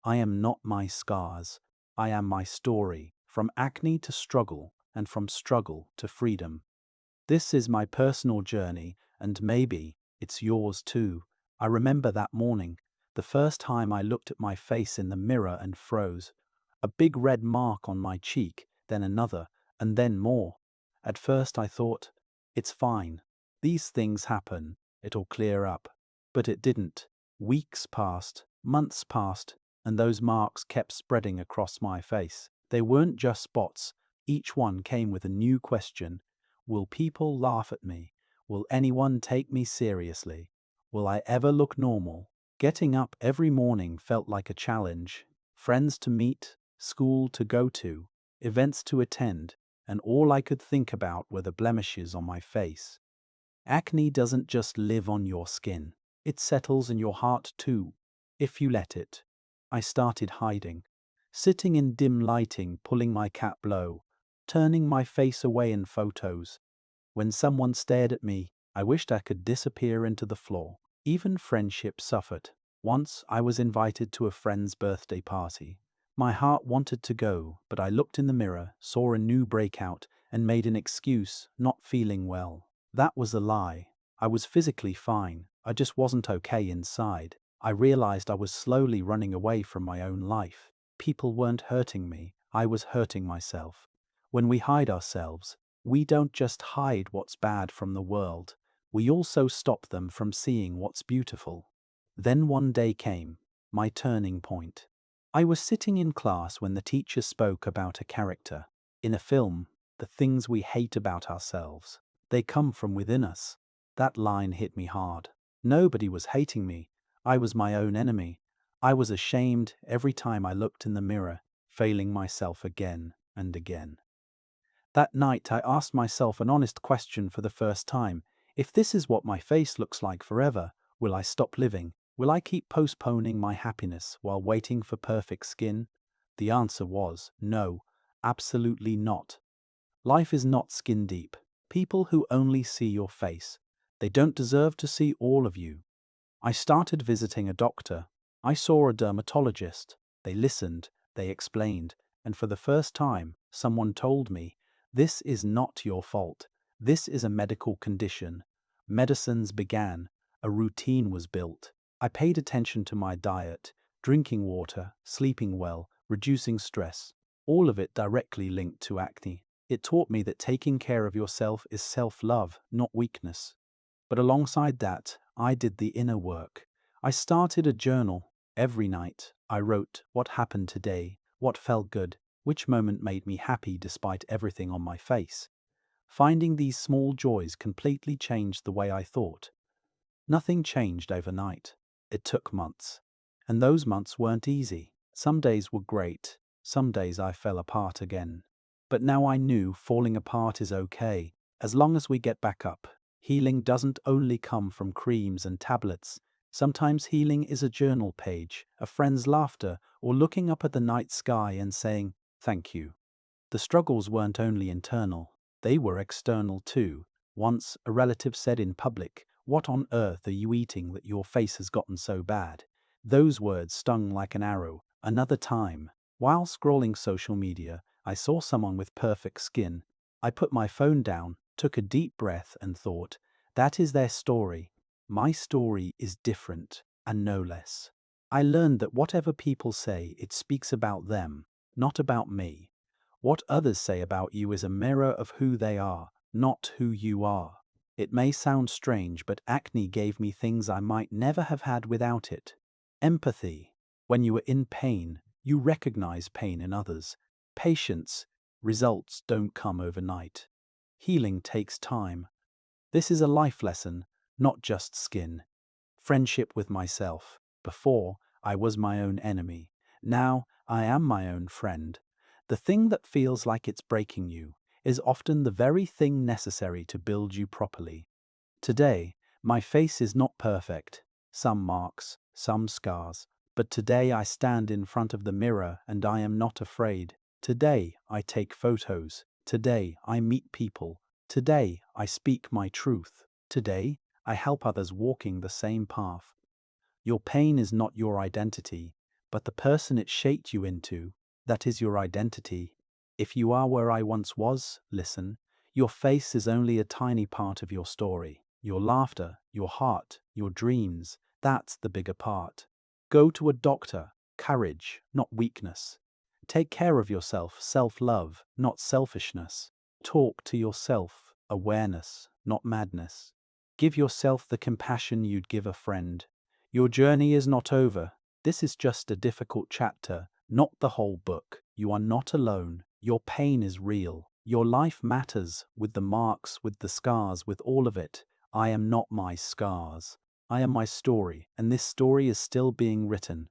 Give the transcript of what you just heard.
I am not my scars. I am my story, from acne to struggle, and from struggle to freedom. This is my personal journey, and maybe it's yours too. I remember that morning, the first time I looked at my face in the mirror and froze. A big red mark on my cheek, then another, and then more. At first I thought, it's fine. These things happen. It'll clear up. But it didn't. Weeks passed, months passed, and those marks kept spreading across my face. They weren't just spots. Each one came with a new question. Will people laugh at me? Will anyone take me seriously? Will I ever look normal? Getting up every morning felt like a challenge. Friends to meet, school to go to, events to attend, and all I could think about were the blemishes on my face. Acne doesn't just live on your skin. It settles in your heart too, if you let it. I started hiding, sitting in dim lighting, pulling my cap low, turning my face away in photos. When someone stared at me, I wished I could disappear into the floor. Even friendship suffered. Once I was invited to a friend's birthday party. My heart wanted to go, but I looked in the mirror, saw a new breakout, and made an excuse, not feeling well. That was a lie. I was physically fine. I just wasn't okay inside. I realized I was slowly running away from my own life. People weren't hurting me. I was hurting myself. When we hide ourselves, we don't just hide what's bad from the world. We also stop them from seeing what's beautiful. Then one day came, my turning point. I was sitting in class when the teacher spoke about a character. In a film, the things we hate about ourselves, they come from within us. That line hit me hard. Nobody was hating me. I was my own enemy. I was ashamed every time I looked in the mirror, failing myself again and again. That night I asked myself an honest question for the first time. If this is what my face looks like forever, will I stop living? Will I keep postponing my happiness while waiting for perfect skin? The answer was no, absolutely not. Life is not skin deep. People who only see your face, they don't deserve to see all of you. I started visiting a doctor. I saw a dermatologist. They listened, they explained, and for the first time, someone told me, this is not your fault. This is a medical condition. Medicines began. A routine was built. I paid attention to my diet, drinking water, sleeping well, reducing stress, all of it directly linked to acne. It taught me that taking care of yourself is self-love, not weakness. But alongside that, I did the inner work. I started a journal. Every night, I wrote what happened today, what felt good, which moment made me happy despite everything on my face. Finding these small joys completely changed the way I thought. Nothing changed overnight. It took months. And those months weren't easy. Some days were great. Some days I fell apart again. But now I knew falling apart is okay, as long as we get back up. Healing doesn't only come from creams and tablets. Sometimes healing is a journal page, a friend's laughter, or looking up at the night sky and saying, thank you. The struggles weren't only internal, they were external too. Once, a relative said in public, "What on earth are you eating that your face has gotten so bad?" Those words stung like an arrow. Another time, while scrolling social media, I saw someone with perfect skin. I put my phone down, took a deep breath and thought, that is their story. My story is different, and no less. I learned that whatever people say, it speaks about them, not about me. What others say about you is a mirror of who they are, not who you are. It may sound strange, but acne gave me things I might never have had without it. Empathy. When you are in pain, you recognize pain in others. Patience. Results don't come overnight. Healing takes time. This is a life lesson, not just skin. Friendship with myself. Before, I was my own enemy. Now, I am my own friend. The thing that feels like it's breaking you is often the very thing necessary to build you properly. Today, my face is not perfect. Some marks, some scars. But today I stand in front of the mirror and I am not afraid. Today I take photos. Today I meet people. Today I speak my truth. Today I help others walking the same path. Your pain is not your identity, but the person it shaped you into, that is your identity. If you are where I once was, listen, your face is only a tiny part of your story. Your laughter, your heart, your dreams, that's the bigger part. Go to a doctor, courage, not weakness. Take care of yourself, self-love, not selfishness. Talk to yourself, awareness, not madness. Give yourself the compassion you'd give a friend. Your journey is not over. This is just a difficult chapter, not the whole book. You are not alone. Your pain is real. Your life matters, with the marks, with the scars, with all of it. I am not my scars. I am my story, and this story is still being written.